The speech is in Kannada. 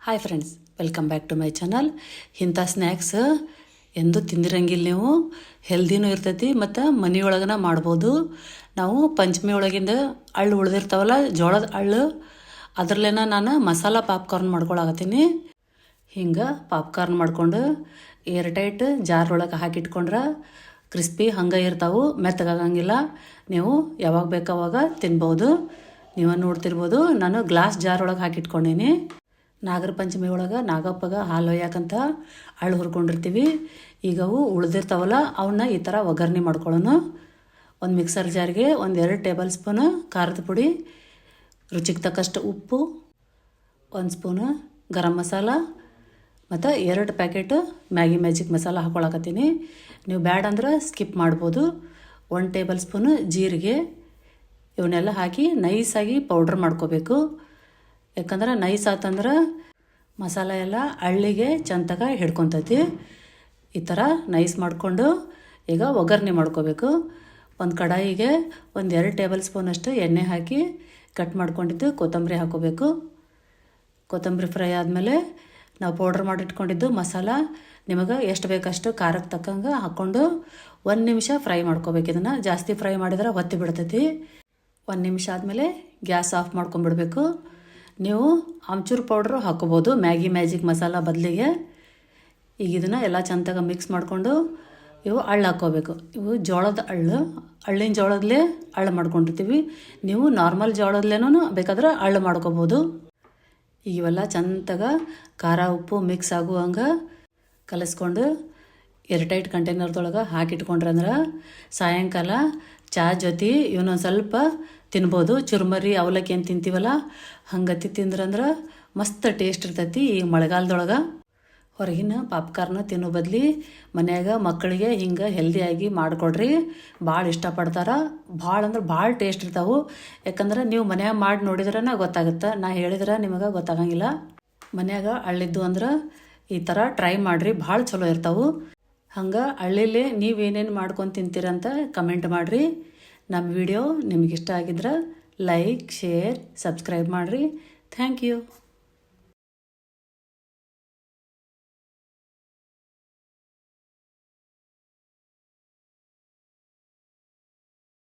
Hi friends, welcome back to my channel. ಇಂಥ ಸ್ನ್ಯಾಕ್ಸ್ ಎಂದೂ ತಿಂದಿರಂಗಿಲ್ಲ ನೀವು. ಹೆಲ್ದಿನೂ ಇರ್ತೈತಿ ಮತ್ತು ಮನೆಯೊಳಗನ ಮಾಡ್ಬೋದು. ನಾವು ಪಂಚಮಿ ಒಳಗಿಂದ ಅಳ್ಳು ಉಳಿದಿರ್ತಾವಲ್ಲ, ಜೋಳದ ಅಳ್ಳು, ಅದರಲ್ಲೇನ ನಾನು ಮಸಾಲ ಪಾಪ್ಕಾರ್ನ್ ಮಾಡ್ಕೊಳಕತ್ತೀನಿ. ಹಿಂಗೆ ಪಾಪ್ಕಾರ್ನ್ ಮಾಡ್ಕೊಂಡು ಏರ್ಟೈಟ್ ಜಾರ್ ಒಳಗೆ ಹಾಕಿಟ್ಕೊಂಡ್ರೆ ಕ್ರಿಸ್ಪಿ ಹಂಗೆ ಇರ್ತಾವೆ, ಮೆತ್ತಗಾಗಂಗಿಲ್ಲ. ನೀವು ಯಾವಾಗ ಬೇಕಾವಾಗ ತಿನ್ಬೋದು. ನೀವು ನೋಡ್ತಿರ್ಬೋದು, ನಾನು ಗ್ಲಾಸ್ ಜಾರ್ ಒಳಗೆ ಹಾಕಿಟ್ಕೊಂಡೀನಿ. ನಾಗರ ಪಂಚಮಿ ಒಳಗೆ ನಾಗಪ್ಪಗೆ ಹಾಲು ಒಯ್ಯಾಕಂತ ಅಳ್ಳು ಹುರ್ಕೊಂಡಿರ್ತೀವಿ. ಈಗ ಅವು ಉಳಿದಿರ್ತಾವಲ್ಲ, ಅವನ್ನ ಈ ಥರ ಒಗ್ಗರಣೆ ಮಾಡ್ಕೊಳ್ಳೋಣ. ಒಂದು ಮಿಕ್ಸರ್ ಜಾರ್ಗೆ 1-2 ಟೇಬಲ್ ಸ್ಪೂನು ಖಾರದ ಪುಡಿ, ರುಚಿಗೆ ತಕ್ಕಷ್ಟು ಉಪ್ಪು, 1 ಸ್ಪೂನು ಗರಂ ಮಸಾಲ ಮತ್ತು 2 ಪ್ಯಾಕೆಟ್ ಮ್ಯಾಗಿ ಮ್ಯಾಜಿಕ್ ಮಸಾಲ ಹಾಕ್ಕೊಳಕತ್ತೀನಿ. ನೀವು ಬ್ಯಾಡ್ ಅಂದ್ರೆ ಸ್ಕಿಪ್ ಮಾಡ್ಬೋದು. 1 ಟೇಬಲ್ ಸ್ಪೂನು ಜೀರಿಗೆ, ಇವನ್ನೆಲ್ಲ ಹಾಕಿ ನೈಸಾಗಿ ಪೌಡ್ರ್ ಮಾಡ್ಕೋಬೇಕು. ಯಾಕಂದ್ರೆ ನೈಸ್ ಆತಂದ್ರೆ ಮಸಾಲೆ ಎಲ್ಲ ಹಳ್ಳಿಗೆ ಚಂತಗ ಹಿಡ್ಕೊತೈತಿ. ಈ ಥರ ನೈಸ್ ಮಾಡಿಕೊಂಡು ಈಗ ಒಗ್ಗರಣೆ ಮಾಡ್ಕೋಬೇಕು. ಒಂದು ಕಡಾಯಿಗೆ 1-2 ಟೇಬಲ್ ಸ್ಪೂನಷ್ಟು ಎಣ್ಣೆ ಹಾಕಿ ಕಟ್ ಮಾಡ್ಕೊಂಡಿದ್ದು ಕೊತ್ತಂಬರಿ ಹಾಕೋಬೇಕು. ಕೊತ್ತಂಬರಿ ಫ್ರೈ ಆದಮೇಲೆ ನಾವು ಪೌಡ್ರ್ ಮಾಡಿಟ್ಕೊಂಡಿದ್ದು ಮಸಾಲ ನಿಮಗೆ ಎಷ್ಟು ಬೇಕಷ್ಟು ಖಾರಕ್ಕೆ ತಕ್ಕಂಗೆ ಹಾಕ್ಕೊಂಡು 1 ನಿಮಿಷ ಫ್ರೈ ಮಾಡ್ಕೋಬೇಕು. ಇದನ್ನು ಜಾಸ್ತಿ ಫ್ರೈ ಮಾಡಿದ್ರೆ ಹೊತ್ತಿ ಬಿಡ್ತೈತಿ. 1 ನಿಮಿಷ ಆದಮೇಲೆ ಗ್ಯಾಸ್ ಆಫ್ ಮಾಡ್ಕೊಂಬಿಡ್ಬೇಕು. ನೀವು ಆಮ್ಚೂರು ಪೌಡ್ರು ಹಾಕೋಬೋದು ಮ್ಯಾಗಿ ಮ್ಯಾಜಿಕ್ ಮಸಾಲ ಬದಲಿಗೆ. ಈಗ ಇದನ್ನು ಎಲ್ಲ ಚಂದಾಗ ಮಿಕ್ಸ್ ಮಾಡಿಕೊಂಡು ಇವು ಅಳ್ಳು ಹಾಕ್ಕೋಬೇಕು. ಇವು ಜೋಳದ ಹಳ್ಳಿನ ಜೋಳದಲ್ಲೇ ಅಳ್ಳು ಮಾಡ್ಕೊಂಡಿರ್ತೀವಿ. ನೀವು ನಾರ್ಮಲ್ ಜೋಳದಲ್ಲೇನೂ ಬೇಕಾದ್ರೆ ಅಳ್ಳು ಮಾಡ್ಕೋಬೋದು. ಈಗ ಇವೆಲ್ಲ ಚಂದಾಗ ಖಾರ ಉಪ್ಪು ಮಿಕ್ಸ್ ಆಗುವಂಗೆ ಕಲಿಸ್ಕೊಂಡು ಏರ್ಟೈಟ್ ಕಂಟೈನರ್ದೊಳಗೆ ಹಾಕಿಟ್ಕೊಂಡ್ರೆ ಅಂದ್ರೆ ಸಾಯಂಕಾಲ ಚಹಾ ಜೊತೆ ಇವನೊಂದು ಸ್ವಲ್ಪ ತಿನ್ಬೋದು. ಚುರುಮರಿ ಅವಲಕ್ಕಿ ಏನು ತಿಂತೀವಲ್ಲ, ಹಂಗತಿ ತಿಂದ್ರಂದ್ರೆ ಮಸ್ತ್ ಟೇಸ್ಟ್ ಇರ್ತೈತಿ. ಈ ಮಳೆಗಾಲದೊಳಗೆ ಹೊರಗಿನ ಪಾಪ್ಕಾರ್ನ ತಿನ್ನೋ ಬದಲಿ ಮನ್ಯಾಗ ಮಕ್ಕಳಿಗೆ ಹಿಂಗೆ ಹೆಲ್ದಿಯಾಗಿ ಮಾಡಿಕೊಡ್ರಿ. ಭಾಳ ಇಷ್ಟಪಡ್ತಾರೆ. ಭಾಳ ಅಂದ್ರೆ ಭಾಳ ಟೇಸ್ಟ್ ಇರ್ತಾವೆ. ಯಾಕಂದ್ರೆ ನೀವು ಮನ್ಯಾಗ ಮಾಡಿ ನೋಡಿದ್ರೆ ಗೊತ್ತಾಗುತ್ತೆ, ನಾ ಹೇಳಿದ್ರೆ ನಿಮಗೆ ಗೊತ್ತಾಗಂಗಿಲ್ಲ. ಮನ್ಯಾಗ ಹಳ್ಳಿದ್ದು ಅಂದ್ರೆ ಈ ಥರ ಟ್ರೈ ಮಾಡಿರಿ, ಭಾಳ ಚಲೋ ಇರ್ತಾವೆ. ಹಂಗೆ ಹಳ್ಳಿಲಿ ನೀವೇನೇನು ಮಾಡ್ಕೊಂಡು ತಿಂತೀರಂತ ಕಮೆಂಟ್ ಮಾಡಿರಿ. ನಮ್ಮ ವಿಡಿಯೋ ನಿಮಗಿಷ್ಟ ಆಗಿದ್ರೆ ಲೈಕ್, ಶೇರ್, ಸಬ್ಸ್ಕ್ರೈಬ್ ಮಾಡಿರಿ. Thank you.